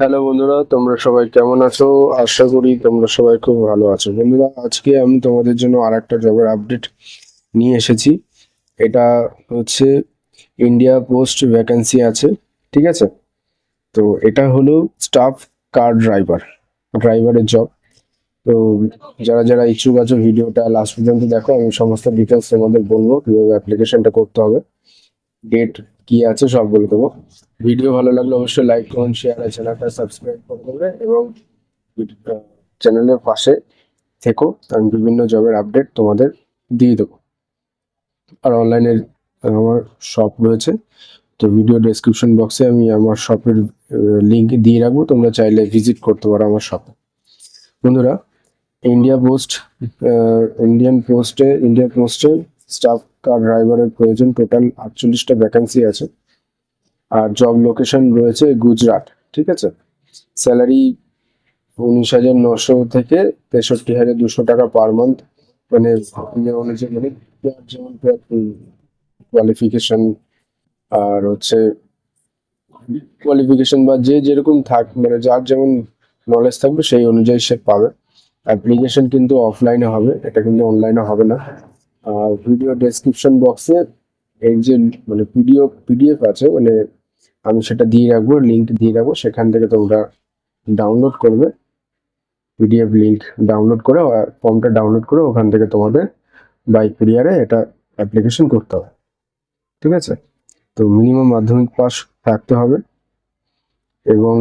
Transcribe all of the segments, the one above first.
Hello বন্ধুরা, তোমরা সবাই কেমন আছো? আশা করি তোমরা সবাই খুব ভালো আছো। বন্ধুরা, আজকে আমি তোমাদের জন্য আর একটা জবের আপডেট নিয়ে এসেছি। এটা হচ্ছে ইন্ডিয়া পোস্ট ভ্যাকেন্সি আছে, ঠিক আছে? তো এটা হলো স্টাফ কার ড্রাইভারের জব। তো যারা যারা ইচ্ছুক আছো ভিডিওটা লাস্ট পর্যন্ত দেখো, আমি সমস্ত ডিটেলস তোমাদের বলবো কিভাবে অ্যাপ্লিকেশনটা করতে হবে, ডেট কি আছে সব বলে দেবো। ভিডিও ভালো লাগলে অবশ্যই লাইক কমেন্ট শেয়ার আর চ্যানেলটা সাবস্ক্রাইব করে দেবে এবং চ্যানেলের পাশে থেকো। আমি বিভিন্ন জবের আপডেট তোমাদের দিয়ে দেবো। আর অনলাইনে আমার শপ রয়েছে, তো ভিডিও ডেসক্রিপশন বক্সে আমি আমার শপের লিঙ্ক দিয়ে রাখবো, তোমরা চাইলে ভিজিট করতে পারো আমার শপে। বন্ধুরা, ইন্ডিয়া পোস্ট ইন্ডিয়া পোস্টে স্টাফ কার ড্রাইভারের প্রয়োজন। টোটাল 48টা ভ্যাকান্সি আছে, আর জব লোকেশন রয়েছে গুজরাট, ঠিক আছে? স্যালারি 19,900 থেকে 63,200 টাকা পার মান্থ। মানে যে অনুযায়ী, মানে যার যেমন কোয়ালিফিকেশন আর হচ্ছে কোয়ালিফিকেশন বা যে যেরকম মানে যার যেমন নলেজ থাকবে সেই অনুযায়ী সে পাবে। অ্যাপ্লিকেশন কিন্তু অফলাইনে হবে, এটা কিন্তু অনলাইনে হবে না। আর ভিডিও ডেসক্রিপশন বক্সে এই যে মানে পিডিএফ আছে, মানে আমি সেটা দিয়ে রাখবো, লিঙ্ক দিয়ে রাখবো, সেখান থেকে তোমরা ডাউনলোড করবে। পিডিএফ লিঙ্ক ডাউনলোড করে, ফর্মটা ডাউনলোড করে ওখান থেকে তোমাদের বাই কুরিয়ারে এটা অ্যাপ্লিকেশন করতে হবে, ঠিক আছে? তো মিনিমাম মাধ্যমিক পাস থাকতে হবে এবং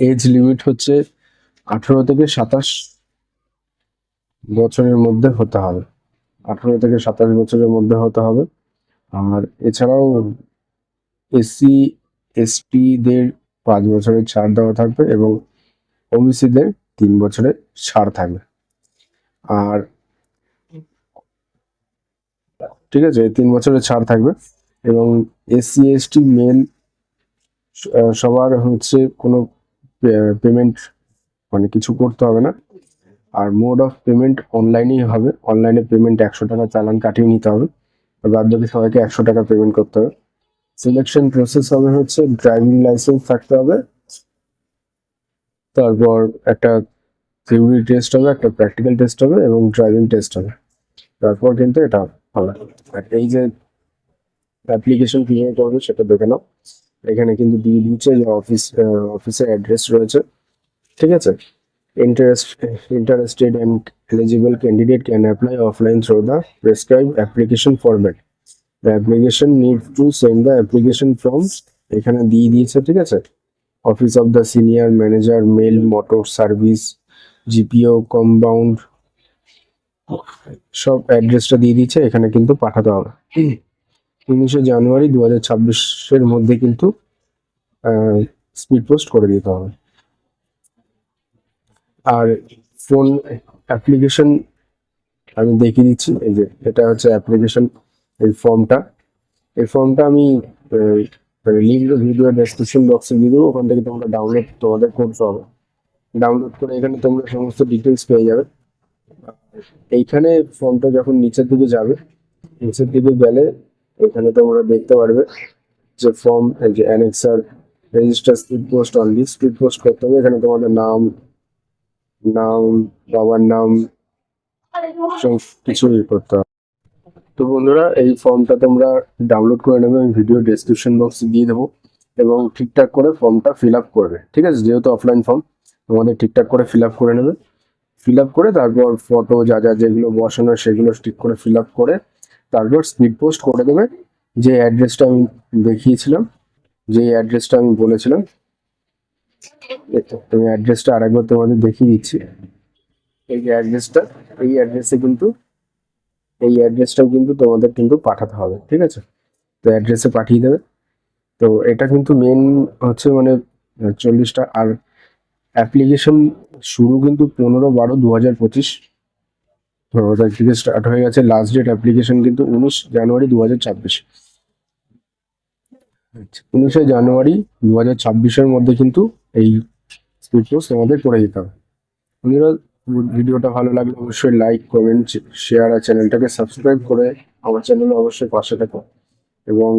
এজ লিমিট হচ্ছে 18 থেকে 27 বছরের মধ্যে হতে হবে। 18 থেকে 27 বছরের মধ্যে হতে হবে। আর এছাড়াও SC ST দের 5 বছরের ছাড় দেওয়া থাকবে এবং OBC-দের 3 বছরের ছাড় থাকবে। আর ঠিক আছে, 3 বছরের ছাড় থাকবে। এবং SC ST মেল সবার হচ্ছে কোনো পেমেন্ট মানে কিছু করতে হবে না। আর মোড অফ পেমেন্ট অনলাইনেই হবে। অনলাইনে পেমেন্ট 100 টাকা চালান কাটিয়ে নিতে হবে, আর বাদ বাকি সবাইকে 100 টাকা পেমেন্ট করতে হবে। সিলেকশন প্রসেস হবে হচ্ছে ড্রাইভিং লাইসেন্স থাকতে হবে, তারপর একটা থিওরি টেস্ট হবে, একটা প্র্যাকটিক্যাল টেস্ট হবে এবং ড্রাইভিং টেস্ট হবে। তারপর কিন্তু এটা হবে। আর এই যে অ্যাপ্লিকেশন কিভাবে করবে সেটা দেখে নাও। এখানে কিন্তু দিয়ে দিচ্ছে যে অফিসের অ্যাড্রেস রয়েছে, ঠিক আছে? Interest, Interested and eligible candidate can apply offline through the prescribed application format. The application needs to send the application forms এখানে দিয়ে দিয়েছে, ঠিক আছে? Office of the senior manager, mail, motor service, GPO compound, সব অ্যাড্রেসটা দিয়ে দিচ্ছে, এখানে কিন্তু পাঠাতে হবে। 19শে জানুয়ারি 2026-এর মধ্যে কিন্তু স্পিড পোস্ট করে দিতে হবে। আর ফোন অ্যাপ্লিকেশন আমি দেখিয়ে দিচ্ছি। এই যে এটা হচ্ছে অ্যাপ্লিকেশন, এই ফর্মটা আমি লিঙ্ক ভিডিও ডেসক্রিপশন বক্সে দিয়ে দেবো, ওখান থেকে তোমরা ডাউনলোড তোমাদের করতে হবে। ডাউনলোড করে এখানে তোমরা সমস্ত ডিটেলস পেয়ে যাবে। এইখানে ফর্মটা যখন নিচের দিকে যাবে, নিচের দিকে গেলে এখানে তোমরা দেখতে পারবে যে ফর্ম, এই যে annexure, register speed post only, speed post করতে হবে। এখানে তোমাদের নাম নাম বাবার নাম সব কিছু করতে হবে। তো বন্ধুরা, এই ফর্মটা তোমরা ডাউনলোড করে নেবে, আমি ভিডিও ডেসক্রিপশন বক্সে দিয়ে দেবো এবং ঠিকঠাক করে ফর্মটা ফিল আপ করবে, ঠিক আছে? যেহেতু অফলাইন ফর্ম, তোমাদের ঠিকঠাক করে ফিল আপ করে নেবে। ফিল আপ করে তারপর ফটো যা যা যেগুলো বসানো সেগুলো ঠিক করে ফিল আপ করে তারপর স্পিড পোস্ট করে দেবে। যে অ্যাড্রেসটা আমি দেখিয়েছিলাম, যে অ্যাড্রেসটা আমি বলেছিলাম, আমি অ্যাড্রেসটা আরেকবার তোমাদের দেখিয়ে দিচ্ছি। এই যে অ্যাড্রেসটা, এই অ্যাড্রেসে কিন্তু এই অ্যাড্রেসটাও কিন্তু তোমাদের কিন্তু পাঠাতে হবে, ঠিক আছে? তো অ্যাড্রেসে পাঠিয়ে দেবে। তো এটা কিন্তু মেন হচ্ছে মানে 40টা। আর অ্যাপ্লিকেশন শুরু কিন্তু 15/12/2025 তারিখ থেকে স্টার্ট হয়ে গেছে। লাস্ট ডেট অ্যাপ্লিকেশন কিন্তু 19 জানুয়ারি 2026। 19 জানুয়ারি 2026-এর মধ্যে কিন্তু এই স্পিড পোস্ট তোমাদের করে দিতে হবে। বন্ধুরা, ভিডিওটা ভালো লাগলে অবশ্যই লাইক কমেন্ট শেয়ার আর চ্যানেলটাকে সাবস্ক্রাইব করে আমার চ্যানেলে অবশ্যই পাশে থাকো। এবং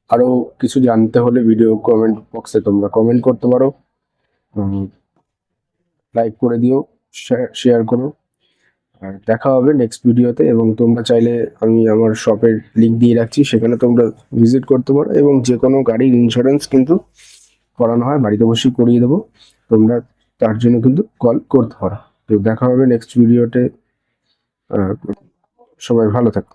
আরও কিছু জানতে হলে ভিডিও কমেন্ট বক্সে তোমরা কমেন্ট করতে পারো, লাইক করে দিও, শেয়ার করো। আর দেখা হবে নেক্সট ভিডিওতে। এবং তোমরা চাইলে আমি আমার শপের লিঙ্ক দিয়ে রাখছি, সেখানে তোমরা ভিজিট করতে পারো। এবং যে কোনো গাড়ির ইন্স্যুরেন্স কিন্তু করানো হয়, বাড়িতে বসেই করিয়ে দেবো। তোমরা তার জন্য কিন্তু কল করতে পারো। তো দেখা হবে নেক্সট ভিডিওতে। সবাই ভালো থাকো।